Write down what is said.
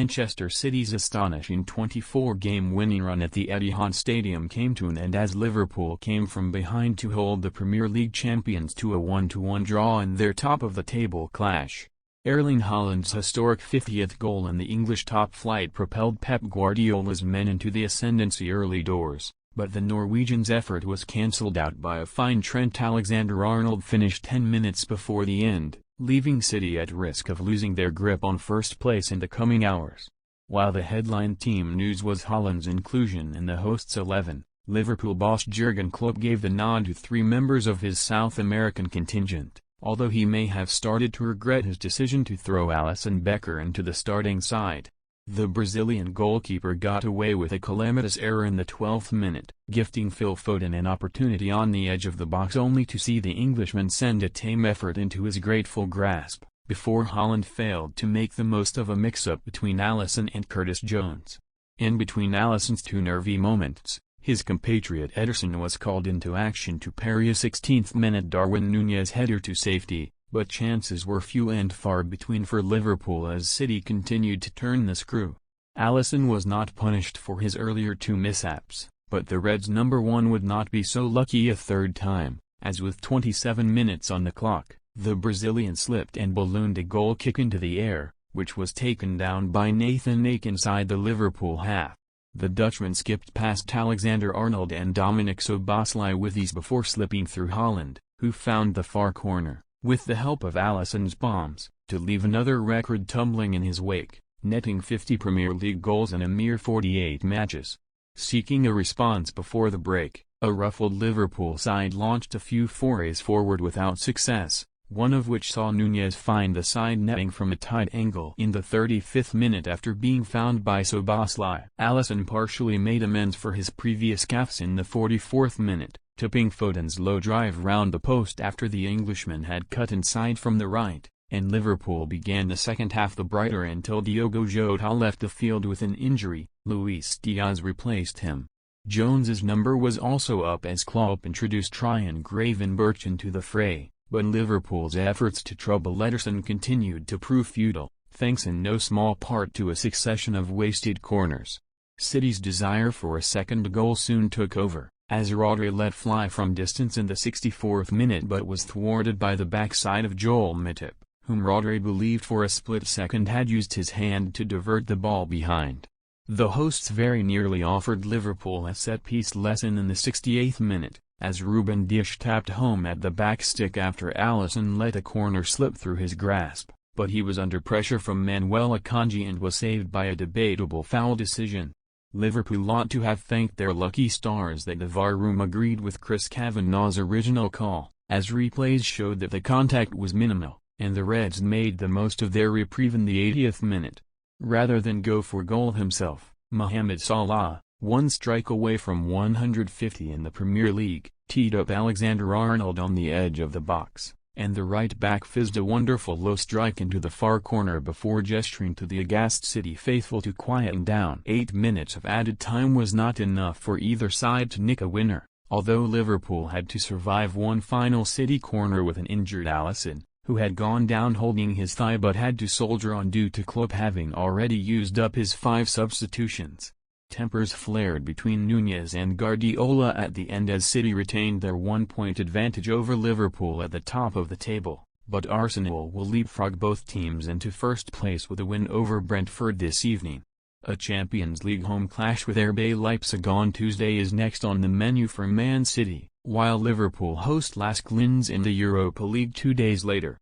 Manchester City's astonishing 24-game winning run at the Etihad Stadium came to an end as Liverpool came from behind to hold the Premier League champions to a 1-1 draw in their top-of-the-table clash. Erling Haaland's historic 50th goal in the English top flight propelled Pep Guardiola's men into the ascendancy early doors, but the Norwegian's effort was cancelled out by a fine. Trent Alexander-Arnold finished 10 minutes before the end, leaving City at risk of losing their grip on first place in the coming hours. While the headline team news was Haaland's inclusion in the hosts' 11, Liverpool boss Jurgen Klopp gave the nod to 3 members of his South American contingent, although he may have started to regret his decision to throw Alisson Becker into the starting side. The Brazilian goalkeeper got away with a calamitous error in the 12th minute, gifting Phil Foden an opportunity on the edge of the box only to see the Englishman send a tame effort into his grateful grasp, before Haaland failed to make the most of a mix-up between Alisson and Curtis Jones. In between Alisson's 2 nervy moments, his compatriot Ederson was called into action to parry a 16th-minute Darwin Núñez header to safety, but chances were few and far between for Liverpool as City continued to turn the screw. Alisson was not punished for his earlier 2 mishaps, but the Reds' number 1 would not be so lucky a third time, as with 27 minutes on the clock, the Brazilian slipped and ballooned a goal kick into the air, which was taken down by Nathan Ake inside the Liverpool half. The Dutchman skipped past Alexander-Arnold and Dominic Szoboszlai with ease before slipping through Haaland, who found the far corner, with the help of Alisson's bombs, to leave another record tumbling in his wake, netting 50 Premier League goals in a mere 48 matches. Seeking a response before the break, a ruffled Liverpool side launched a few forays forward without success, one of which saw Núñez find the side netting from a tight angle in the 35th minute after being found by Szoboszlai. Alisson partially made amends for his previous gaffes in the 44th minute, tipping Foden's low drive round the post after the Englishman had cut inside from the right, and Liverpool began the second half the brighter until Diogo Jota left the field with an injury. Luis Diaz replaced him. Jones's number was also up as Klopp introduced Ryan Gravenberch into the fray, but Liverpool's efforts to trouble Ederson continued to prove futile, thanks in no small part to a succession of wasted corners. City's desire for a second goal soon took over, as Rodri let fly from distance in the 64th minute but was thwarted by the backside of Joel Matip, whom Rodri believed for a split second had used his hand to divert the ball behind. The hosts very nearly offered Liverpool a set-piece lesson in the 68th minute, as Ruben Dias tapped home at the back stick after Alisson let a corner slip through his grasp, but he was under pressure from Manuel Akanji and was saved by a debatable foul decision. Liverpool ought to have thanked their lucky stars that the VAR room agreed with Chris Kavanagh's original call, as replays showed that the contact was minimal, and the Reds made the most of their reprieve in the 80th minute. Rather than go for goal himself, Mohamed Salah, 1 strike away from 150 in the Premier League, teed up Alexander-Arnold on the edge of the box, and the right-back fizzed a wonderful low strike into the far corner before gesturing to the aghast City faithful to quieten down. 8 minutes of added time was not enough for either side to nick a winner, although Liverpool had to survive one final City corner with an injured Alisson, who had gone down holding his thigh but had to soldier on due to Klopp having already used up his 5 substitutions. Tempers flared between Núñez and Guardiola at the end as City retained their 1-point advantage over Liverpool at the top of the table, but Arsenal will leapfrog both teams into first place with a win over Brentford this evening. A Champions League home clash with RB Leipzig on Tuesday is next on the menu for Man City, while Liverpool host Lask Linz in the Europa League 2 days later.